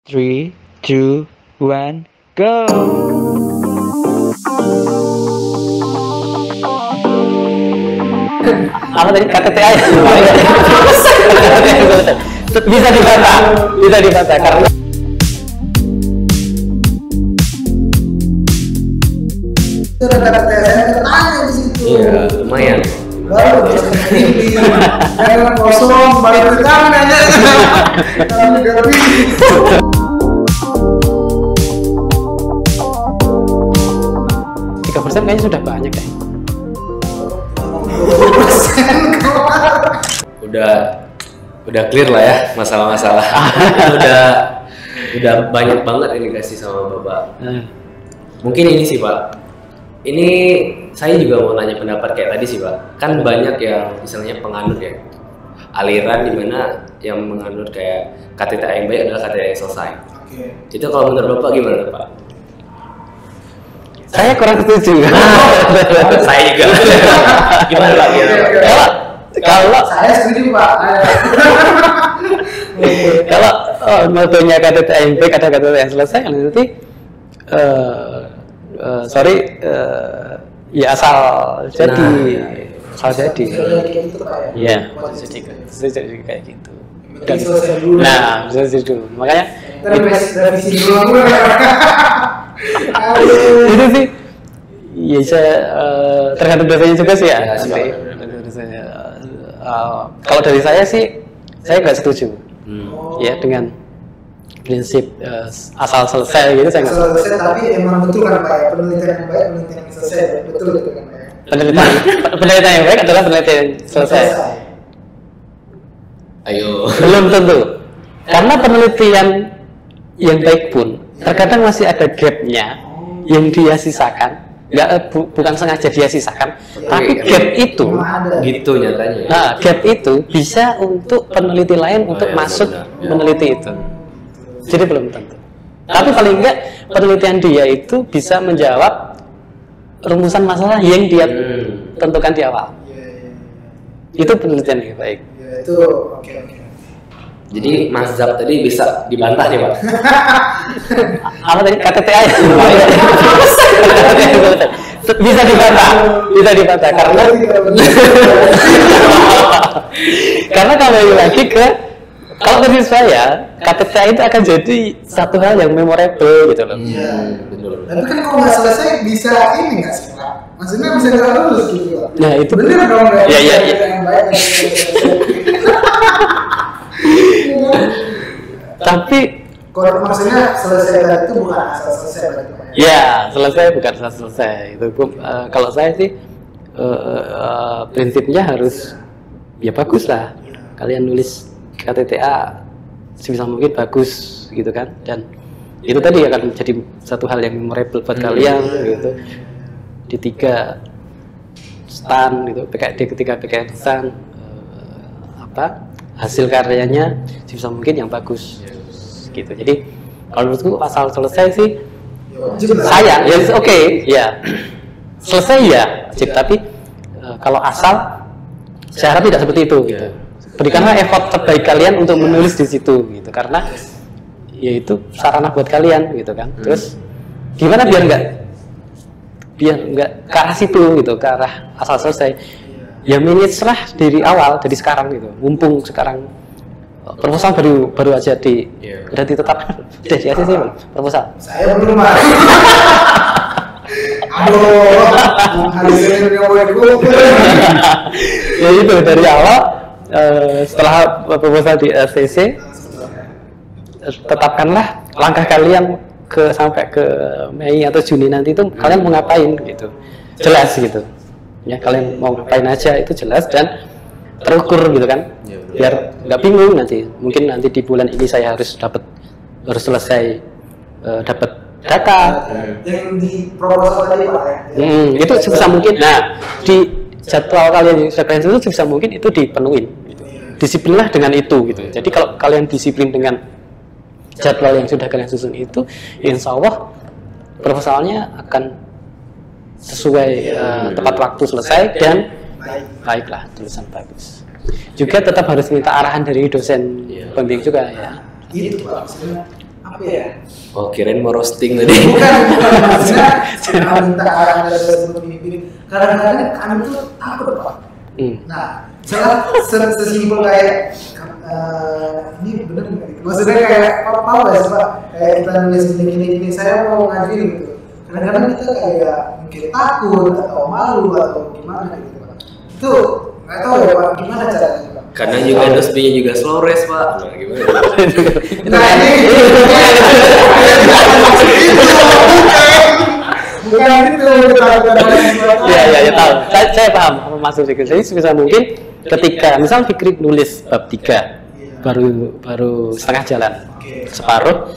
Three, two, one, go! Apa tadi KTTA ya? Bisa dibantah karena Sudah kata saya tanya di situ. Iya, lumayan. Baru ini yang kosong baru kita nanya. Kalau tidak bisa. 3% kayaknya sudah banyak ya. Udah clear lah ya masalah-masalah. udah banyak banget yang dikasih sama Bapak. Mungkin ini sih Pak. Ini saya juga mau nanya pendapat kayak tadi sih Pak. Kan banyak yang misalnya penganut ya. Aliran dimana yang menganut kayak KTTA yang baik adalah KTTA yang selesai. Oke. Itu kalau menurut Bapak gimana Pak? Saya kurang setuju. Saya juga. Gimana Pak? Kalau Saya setuju Pak. kalau motonya KTTA yang baik ada KTTA yang selesai kan nanti ya asal jadi asal jadi ya jadi kayak gitu. Penting selesai dulu. Nah, selesai dulu. Makanya Revisi dulu. itu sih ya saya tergantung dosanya juga sih ya. Ya, Nanti, silakan. tergantung dosanya. Kalau dari saya sih saya nggak setuju ya dengan prinsip asal selesai gitu saya nggak setuju. Selesai tapi emang betul kan Pak ya, penelitian yang baik penelitian yang selesai betul itu kan Pak ya. Penelitian yang baik adalah penelitian yang selesai. Ayo. Belum tentu. Karena penelitian yang baik pun terkadang masih ada gapnya yang dia sisakan. Bukan sengaja dia sisakan, tapi gap itu, Gitu nyatanya. nah gap itu bisa untuk peneliti lain untuk ya, masuk benar. meneliti itu. Jadi belum tentu. Tapi paling enggak penelitian dia itu bisa menjawab rumusan masalah yang dia tentukan di awal. Itu penelitian yang baik. Ya itu oke. Jadi mazhab tadi bisa dibantah nih Pak. Apa tadi KTTA ya? Bisa dibantah karena kembali lagi ke kalau menurut saya KTTA itu akan jadi satu hal yang memorable gitu loh. Iya. Betul. Tapi kan kalau nggak selesai bisa ini nggak sih Pak? Maksudnya bisa nggak lulus gitu Pak? Nah, itu bener dong nggak? Iya. Yang baik yang selesai. Tapi Kalau maksudnya selesai tadi itu bukan asal selesai berarti Pak? ya selesai bukan selesai itu. Kalau saya sih prinsipnya harus ya bagus lah. Kalian nulis KTTA sebisa mungkin bagus gitu kan, dan itu tadi akan menjadi satu hal yang memorable buat kalian gitu. Di 3 stand gitu, ketika PKN stand hasil karyanya sebisa mungkin yang bagus gitu. Jadi kalau menurutku asal selesai sih sayang ya, oke ya selesai ya wajib, tapi kalau asal saya harap tidak seperti itu gitu. Berikanlah effort terbaik kalian untuk menulis di situ gitu, karena ya itu sarana buat kalian gitu kan. Terus gimana biar nggak ke arah situ gitu, ke arah asal selesai. Ya manage lah dari awal, dari sekarang gitu. Mumpung sekarang proposal baru aja udah ditetapkan, udah di ACC belum proposal? Saya belum Pak. Aduh, hasilnya yang baik. Ya itu dari awal setelah proposal di ACC tetapkanlah langkah kalian sampai ke Mei atau Juni nanti itu kalian mau ngapain gitu, jelas gitu ya, kalian mau ngapain aja itu jelas dan terukur gitu kan, biar nggak bingung nanti. Mungkin nanti di bulan ini saya harus selesai dapat data Yang di proposal tadi Pak ya. itu sebisa mungkin. Nah di jadwal kalian yang sudah kalian susun sebisa mungkin itu dipenuhin gitu. Disiplinlah dengan itu gitu. Jadi kalau kalian disiplin dengan jadwal yang sudah kalian susun itu, insya Allah proposalnya akan sesuai tepat waktu selesai dan baiklah, tulisan bagus. Juga tetap harus minta arahan dari dosen pembimbing juga ya. Itu Pak, maksudnya apa ya? Oh, kirain mau roasting tadi. Bukan maksudnya kalau minta arahan dari dosen pembimbing. Kadang-kadang kami tuh takut Pak. Nah, sesimpel kayak ini bener nggak? Maksudnya kayak apa nggak sih Pak? Kayak kita nulis gini, saya mau ngajarin gitu. Kadang-kadang kita kayak mungkin takut atau malu atau gimana gitu Pak. Itu nggak tahu ya Pak, gimana caranya Pak? Karena juga dosbinya juga slow race Pak. Nah, gimana? Nah ini bukan itu Ya tahu. Saya paham apa maksud Fikri. Jadi sebisa mungkin ketika misal Fikri nulis bab 3 baru setengah jalan, separuh,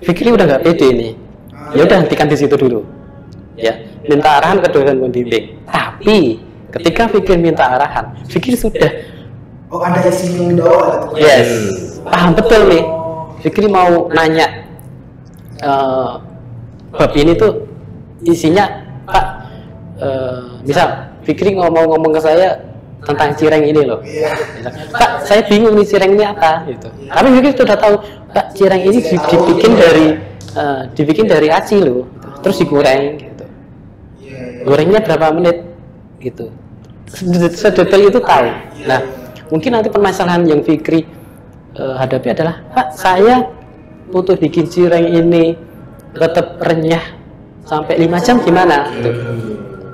Fikri udah nggak pede nih. Ya udah hentikan di situ dulu. Ya, minta arahan ke dosen pembimbing. Tapi ketika Fikri minta arahan, Fikri sudah ada isi doa. Yes, paham betul nih. Fikri mau nanya bab ini tuh isinya Pak, misal Fikri ngomong ke saya tentang cireng ini loh. Misal, Pak, saya bingung nih cireng ini apa gitu. Tapi Fikri sudah tahu, Pak, cireng ini dibikin dari aci loh. Terus digoreng gitu. Gorengnya berapa menit gitu. Sedetail itu tahu. Nah, mungkin nanti permasalahan yang Fikri hadapi adalah, Pak, saya untuk bikin cireng ini tetap renyah sampai 5 jam gimana?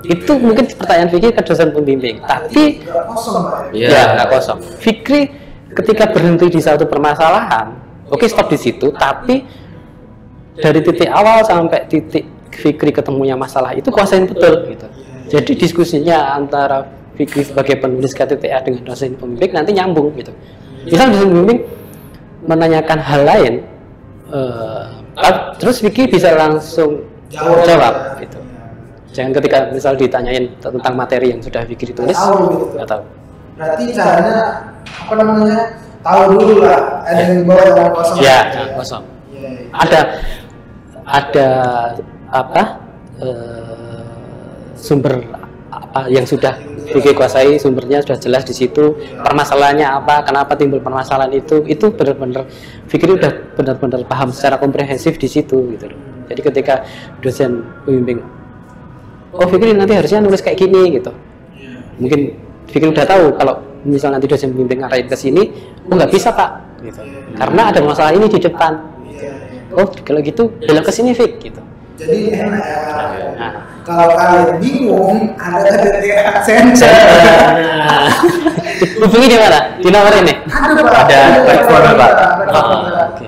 Itu mungkin pertanyaan Fikri ke dosen pembimbing. Tapi nggak kosong. Fikri ketika berhenti di satu permasalahan, oke, stop di situ. Tapi dari titik awal sampai titik Fikri ketemunya masalah itu kuasain betul gitu. Jadi diskusinya antara Fikri sebagai penulis KTTA dengan dosen pembimbing nanti nyambung gitu. Misal dosen pembimbing menanyakan hal lain, terus Fikri bisa langsung jawab gitu. Jangan ketika misal ditanyain tentang materi yang sudah Fikri tulis, nggak tahu. Berarti caranya apa namanya? Tahu dulu lah. Ada yang bawa jangan kosong. Ya, jangan kosong. Ada apa? Sumber apa yang sudah Fikri kuasai, sumbernya sudah jelas di situ. Permasalahannya apa? Kenapa timbul permasalahan itu benar-benar Fikri udah benar-benar paham secara komprehensif di situ gitu loh. Jadi ketika dosen pembimbing, oh Fikri nanti harusnya nulis kayak gini gitu. Mungkin Fikri udah tahu kalau misal nanti dosen pembimbing ngarahin ke sini, oh nggak bisa Pak, gitu. Karena ada masalah ini di depan. Oh kalau gitu belok ke sini Fik, gitu. Jadi enak ya. Nah, kalau kalian bingung, ada KTTA Center. Hubungi di mana? Di nomor ini? Ada platform Pak.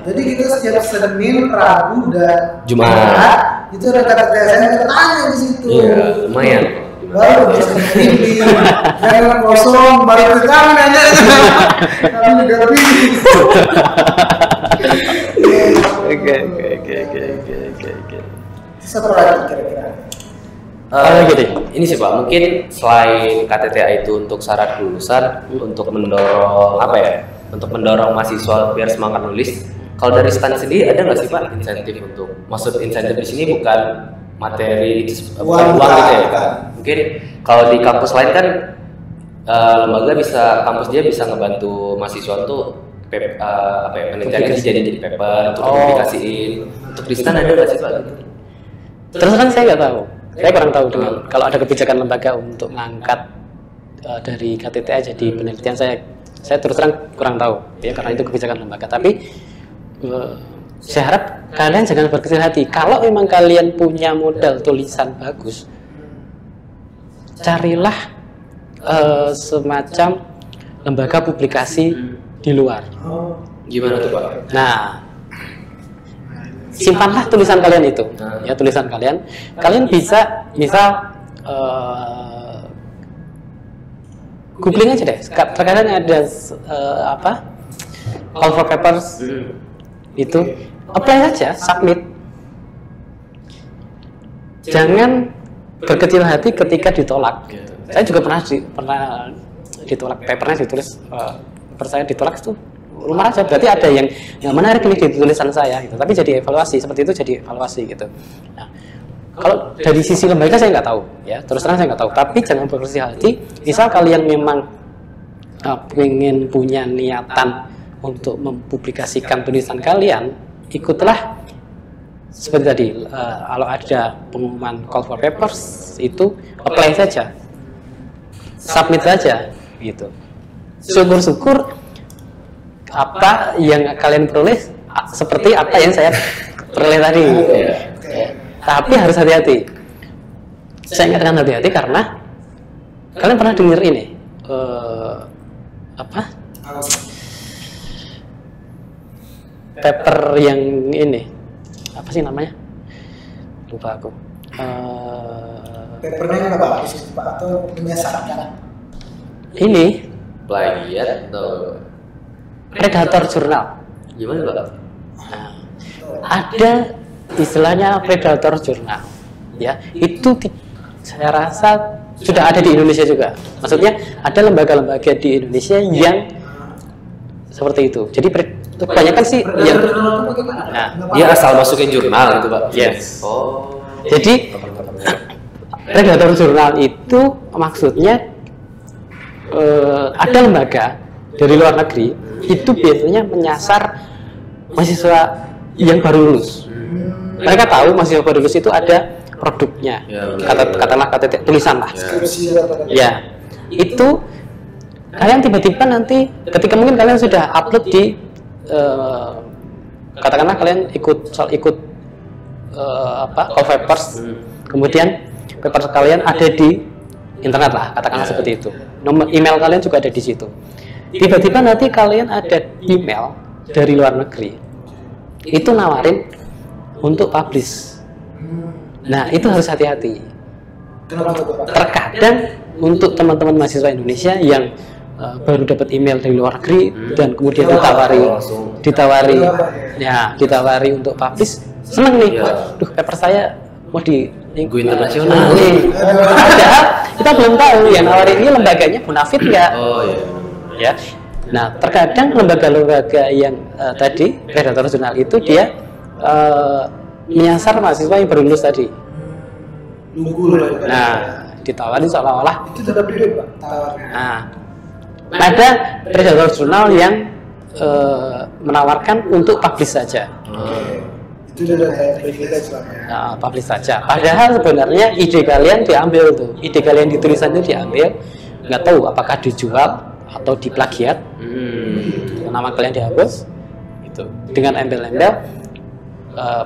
Jadi kita setiap Senin, Rabu, dan Jumat itu ada KTTA Center, tanya di situ. Iya, lumayan. Baru bisa pilih, jangan kosong, baru ke kami nanya. Kami juga pilih. Oke. Satu lagi kira-kira. Gini. Ini sih Pak, mungkin selain KTTA itu untuk syarat lulusan, untuk mendorong apa ya? Untuk mendorong mahasiswa biar semangat nulis. Kalau dari STAN sendiri ada nggak sih Pak insentif untuk? Maksud insentif di sini bukan materi, bukan uang gitu ya? Mungkin kalau di kampus lain kan lembaga bisa, kampus dia bisa ngebantu mahasiswa untuk penelitiannya jadi paper untuk dipublikasiin. Untuk di STAN ada nggak sih Pak? Terus terang saya nggak tahu. Saya kurang tahu dengan kalau ada kebijakan lembaga untuk mengangkat dari KTTA jadi penelitian, saya terus terang kurang tahu ya, karena itu kebijakan lembaga. Tapi saya harap kalian jangan berkecil hati. Kalau memang kalian punya modal tulisan bagus, carilah semacam lembaga publikasi di luar. Gimana tuh Pak? Nah, simpanlah tulisan kalian itu, ya tulisan kalian. Kalian bisa, misal googling aja deh. Terkadang ada call for papers itu, apply aja, submit. Jangan berkecil hati ketika ditolak. Saya juga pernah ditolak, papernya ditulis, paper saya ditolak itu. Rumah aja, berarti ada yang menarik ini di tulisan saya gitu. Tapi jadi evaluasi, seperti itu jadi evaluasi gitu. Nah, kalau dari sisi lembaga saya nggak tahu ya, terus terang saya nggak tahu. Tapi jangan berkecil hati, misal kalian memang ingin punya niatan untuk mempublikasikan tulisan kalian, ikutlah seperti tadi, kalau ada pengumuman call for papers itu apply saja, submit saja, gitu. Syukur-syukur apa yang kalian peroleh seperti apa yang saya peroleh tadi. Tapi harus hati-hati. Saya ingatkan hati-hati karena kalian pernah dengar ini apa? Paper yang ini apa sih namanya? Lupa aku. Papernya nggak bagus Pak atau menyesatkan? Ini Plagiat atau Predator Journal. gimana Pak? Nah, ada istilahnya Predator Journal, ya. Itu saya rasa sudah ada di Indonesia juga. Maksudnya ada lembaga-lembaga di Indonesia yang seperti itu. Jadi kebanyakan sih yang Dia asal masukin jurnal gitu Pak? Yes. Oh. Jadi Predator Journal itu maksudnya ada lembaga dari luar negeri itu biasanya menyasar mahasiswa yang baru lulus. Mereka tahu mahasiswa baru lulus itu ada produknya, katakanlah KTT tulisan lah. Ya, itu kalian tiba-tiba nanti ketika mungkin kalian sudah upload di katakanlah kalian ikut call papers, kemudian papers kalian ada di internet lah, katakanlah seperti itu. Nomor email kalian juga ada di situ. Tiba-tiba nanti kalian ada email dari luar negeri, itu nawarin untuk publish. Nah, itu harus hati-hati. Terkadang untuk teman-teman mahasiswa Indonesia yang baru dapat email dari luar negeri dan kemudian ditawari untuk publish, seneng nih. Duh, paper saya mau di Go internasional. Padahal kita belum tahu yang nawarin ini lembaganya Bonafit nggak. Oh iya. Ya. Nah, terkadang lembaga-lembaga yang tadi Predator Journal itu dia menyasar mahasiswa yang baru lulus tadi. Nah, ditawarin seolah-olah itu tetap beda Pak tawarnya. Nah, ada Predator Journal yang menawarkan untuk publish saja. Itu udah kayak privilege lah ya. Nah, publish saja. Padahal sebenarnya ide kalian diambil tuh, ide kalian di tulisan itu diambil, nggak tahu apakah dijual atau diplagiat. Nama kalian dihapus, itu dengan embel-embel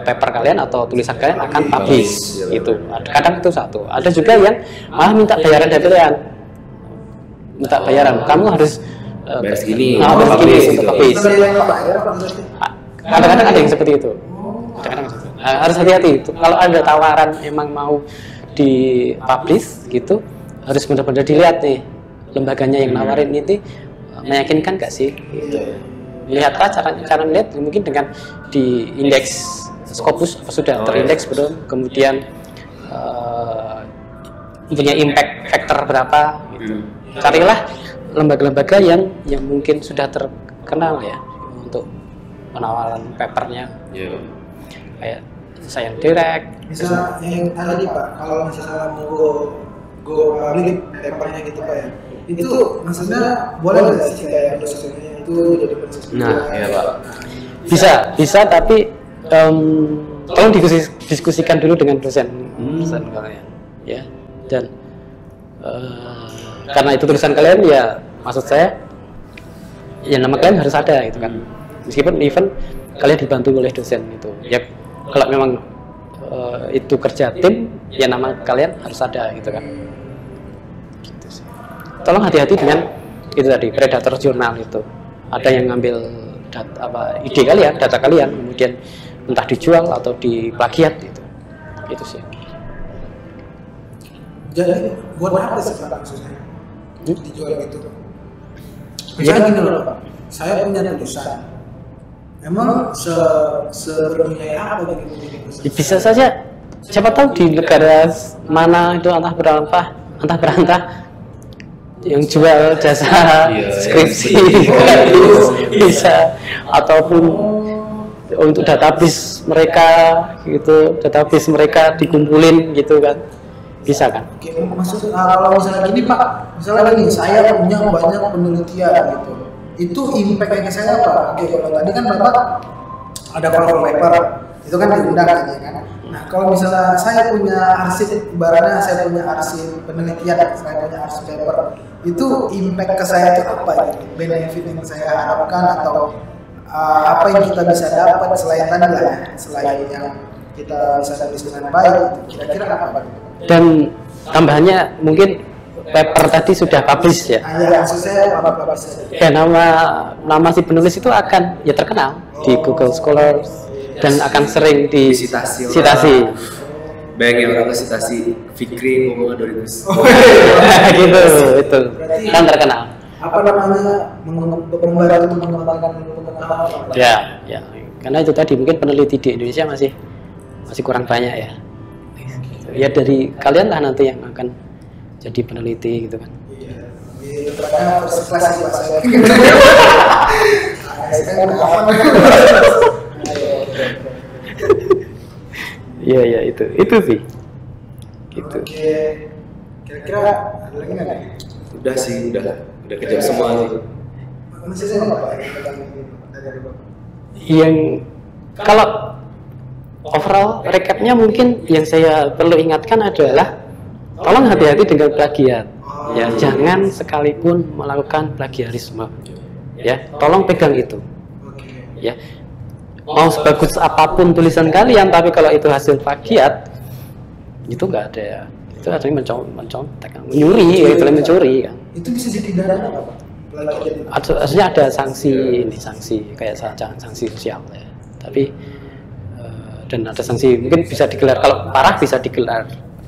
paper kalian atau tulisan kalian akan publish. Itu kadang itu satu. Ada juga yang malah minta bayaran dari kalian, minta bayaran. Kamu harus Bayar segini. bayar segini untuk publish. Ada yang nggak bayar apa berarti? Kadang-kadang ada yang seperti itu. Harus hati-hati. Kalau ada tawaran emang mau di-publish gitu, harus benar-benar dilihat nih lembaganya yang nawarin itu meyakinkan gak sih? Gitu. Lihatlah cara melihat mungkin dengan di indeks Scopus apa sudah terindeks belum, kemudian punya impact factor berapa gitu. Carilah lembaga-lembaga yang mungkin sudah terkenal ya untuk penawaran papernya. Kayak Science Direct. Misal yang tadi Pak, kalau misalnya mau go public papernya gitu Pak ya, itu maksudnya boleh nggak sih kayak dosennya itu jadi proses? Nah, iya Pak. Bisa tapi tolong diskusikan dulu dengan dosen kalian, ya. Dan karena itu tulisan kalian ya, maksud saya ya nama kalian harus ada gitu kan. Meskipun even kalian dibantu oleh dosen itu, ya kalau memang itu kerja tim, ya nama kalian harus ada gitu kan. Gitu sih. Tolong hati-hati dengan itu tadi Predator Journal itu. Ada yang ngambil ide kalian, data kalian, kemudian entah dijual atau diplagiat gitu. Itu sih. Jadi buat apa sih Pak maksudnya dijual gitu? Misalnya gini loh Pak, saya punya tulisan. Emang sebenarnya apa gitu? Bisa saja, siapa tahu di negara mana itu entah berantah yang jual jasa skripsi bisa, ataupun untuk database mereka dikumpulin gitu kan, bisa kan? Oke, maksud kalau misalnya gini Pak, misalnya gini, saya punya banyak penelitian gitu, itu impactnya saya apa? Oke, kalau tadi kan Bapak ada call for paper, itu kan diundang kan ya kan. Nah kalau misalnya saya punya arsip, ibaratnya saya punya arsip penelitian, saya punya arsip paper, itu impact ke saya itu apa gitu? Benefit yang saya harapkan atau apa yang kita bisa dapat selain tadi lah ya, selain yang kita bisa tulis dengan baik, kira-kira apa? Dan tambahannya mungkin paper tadi sudah publish ya. Ya, maksud saya apa bisa. Ya nama si penulis itu akan ya terkenal di Google Scholar dan akan sering Disitasi. disitasi. Bayangin orang sitasi Fikri ngomong 2000. Gitu, itu kan terkenal. Apa namanya membantu mengembangkan pengetahuan. Ya, karena itu tadi mungkin peneliti di Indonesia masih kurang banyak ya. Ya dari kalian lah nanti yang akan jadi peneliti gitu kan. Iya, tempatnya first class sih Pak saya. Iya itu sih. Gitu. Oke, kira-kira ada lagi nggak? Udah sih, udah kejam semua sih. Masih saya nggak Pak? Yang kalau overall recapnya mungkin yang saya perlu ingatkan adalah tolong hati-hati dengan plagiat. Ya, jangan sekalipun melakukan plagiarisme. Ya, tolong pegang itu. Ya, mau sebagus apapun tulisan kalian, tapi kalau itu hasil plagiat, itu nggak ada. Itu artinya mencontek, mencuri kan. Itu bisa dipidana nggak Pak? Artinya ada sanksi kayak sanksi sosial ya. Tapi dan ada sanksi mungkin bisa digelar, kalau parah bisa digelar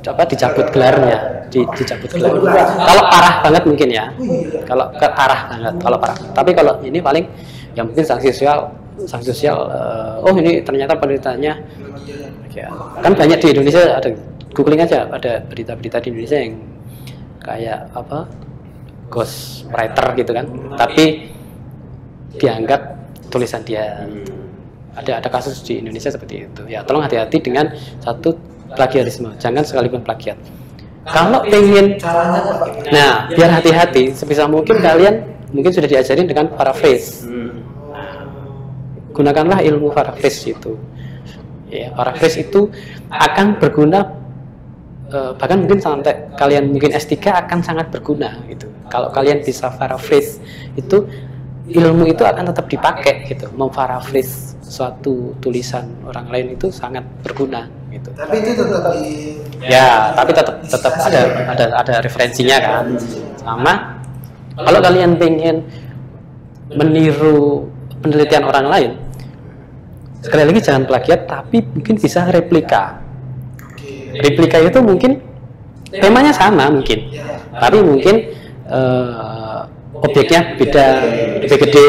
dicabut gelarnya, dicabut gelar. Kalau parah banget mungkin ya, kalau parah banget, kalau parah. Tapi kalau ini paling yang mungkin sanksi sosial. Oh ini ternyata penelitiannya ya, kan banyak di Indonesia, ada googling aja, ada berita-berita di Indonesia yang kayak apa ghost writer gitu kan, tapi dianggap tulisan dia. Ada kasus di Indonesia seperti itu. Ya tolong hati-hati dengan satu plagiarisme, jangan sekalipun plagiat. Kalau pengen, nah biar hati-hati, sebisa mungkin kalian mungkin sudah diajarin dengan paraphrase. Gunakanlah ilmu paraphrase itu. Ya, paraphrase itu akan berguna, bahkan mungkin sampai kalian mungkin S3 akan sangat berguna gitu. Kalau kalian bisa paraphrase itu, ilmu itu akan tetap dipakai gitu. Memparaphrase suatu tulisan orang lain itu sangat berguna gitu. Tapi itu tetap tapi tetap ada referensinya kan. Sama kalau kalian pengen meniru penelitian orang lain, sekali lagi jangan plagiat, tapi mungkin bisa replika. Replika itu mungkin temanya sama mungkin, tapi mungkin objeknya beda, lebih gede,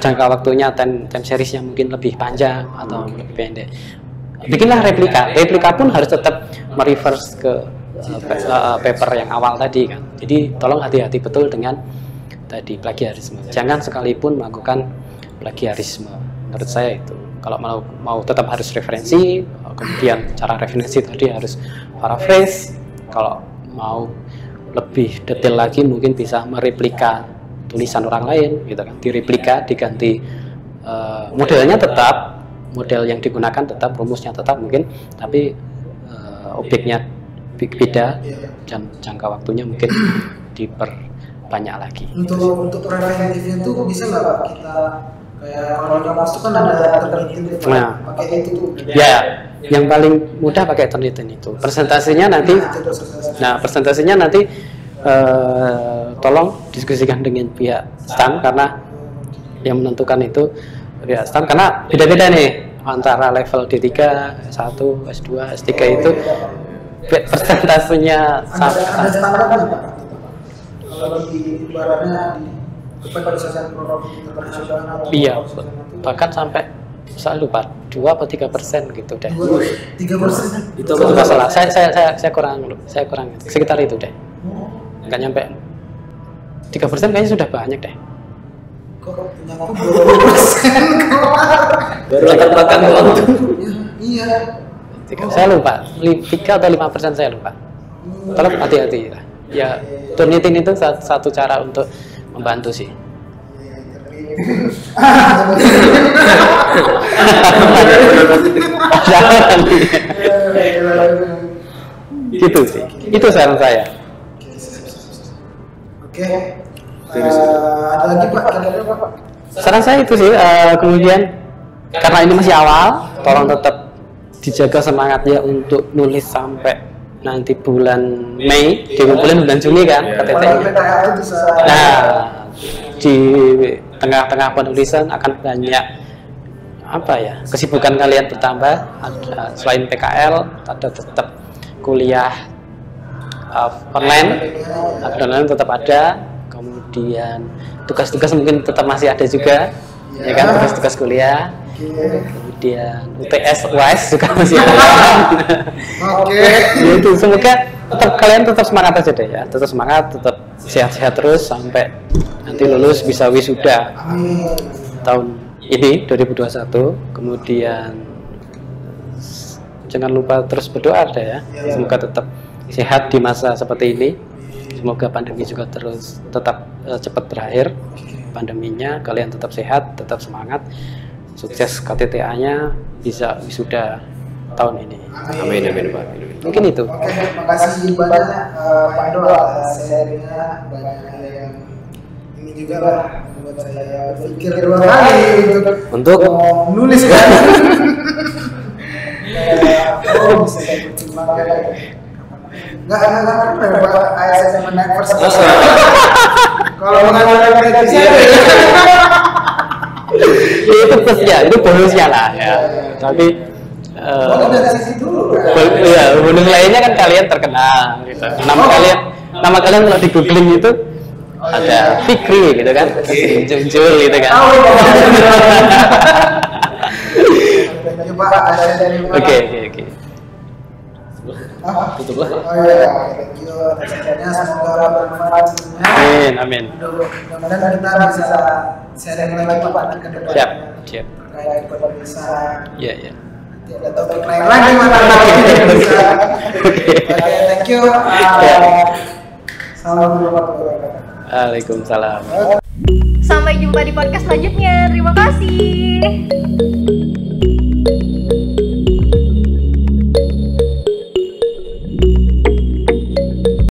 jangka waktunya, time seriesnya mungkin lebih panjang atau lebih pendek. Bikinlah replika. Replika pun harus tetap mereverse ke paper yang awal tadi kan. Jadi tolong hati-hati betul dengan tadi plagiarisme. Jangan sekalipun melakukan plagiarisme. Menurut saya itu. Kalau mau tetap harus referensi, kemudian cara referensi tadi harus paraphrase. Kalau mau lebih detail lagi mungkin bisa mereplika tulisan orang lain gitu kan, direplika, diganti modelnya tetap, model yang digunakan tetap, rumusnya tetap mungkin, tapi objeknya beda dan jangka waktunya mungkin diperbanyak lagi. Untuk preventifnya tuh bisa nggak Pak kita kayak kalau di kampus itu kan ada Turnitin, pakai itu tuh. Ya, yang paling mudah pakai Turnitin itu. Presentasinya nanti tolong diskusikan dengan pihak STAN, karena yang menentukan itu pihak STAN, karena beda-beda nih antara level D3, S1, S2, S3 itu persentasenya ada standar kan Pak? Kalau di ibaratnya di kependesakan program internasional. Iya, bahkan sampai saya lupa 2 atau 3% gitu deh. 3%? Itu masalah. Saya kurang sekitar itu deh. Nggak nyampe 3%, kayaknya sudah banyak deh. Kok nyaku 2% Baru latar belakang doang tuh. Iya. Saya lupa, 3 atau 5% saya lupa. Tolong hati-hati lah. Ya, Turnitin itu satu cara untuk membantu sih. Gitu sih. Itu saran saya. Oke. Ada lagi Pak? Kira-kira Pak? Saran saya itu sih, kemudian karena ini masih awal, tolong tetap dijaga semangatnya untuk nulis sampai nanti bulan Mei, dikumpulin bulan Juni kan KTT-nya. PKL bisa. Nah, di tengah-tengah penulisan akan banyak apa ya, kesibukan kalian bertambah. Ada selain PKL, ada tetap kuliah online tetap ada, kemudian tugas-tugas mungkin tetap masih ada juga, ya kan, tugas-tugas kuliah. Kemudian UTS, UAS juga masih ada. Oke. Itu semoga kalian tetap semangat aja deh ya, tetap semangat, tetap sehat-sehat terus sampai nanti lulus bisa wisuda Amin. tahun ini 2021. Kemudian jangan lupa terus berdoa deh ya, semoga tetap sehat di masa seperti ini. Semoga pandemi juga terus tetap cepat berakhir pandeminya, kalian tetap sehat, tetap semangat. Sukses KTTA-nya bisa wisuda tahun ini. Amin amin Pak. Mungkin itu. Oke, makasih banyak Pak Indro atas sharingnya, banyak yang ini juga lah membuat saya berpikir dua kali Untuk menulis kan. Oh, bisa saya pertimbangkan lagi. Nggak Pak ASN naik first. Kalau mengatakan prediksi Itu plusnya, itu bonusnya lah ya. Tapi dari sisi dulu kan. ya, bonus lainnya kan kalian terkenal gitu. Nama kalian kalau di googling itu ada Fikri gitu kan, muncul gitu kan. Thank you Pak ASN. Oke. tutup lah. Oh iya, thank you atas sharingnya, semoga bermanfaat semuanya. Amin. Mudah-mudahan kita bisa sharing lagi Pak ke depan. Siap. Terkait pemeriksaan. Iya. Nanti ada topik lain lagi mana lagi bisa. Oke, thank you. Salam warahmatullahi wabarakatuh. Waalaikumsalam. Sampai jumpa di podcast selanjutnya. Terima kasih.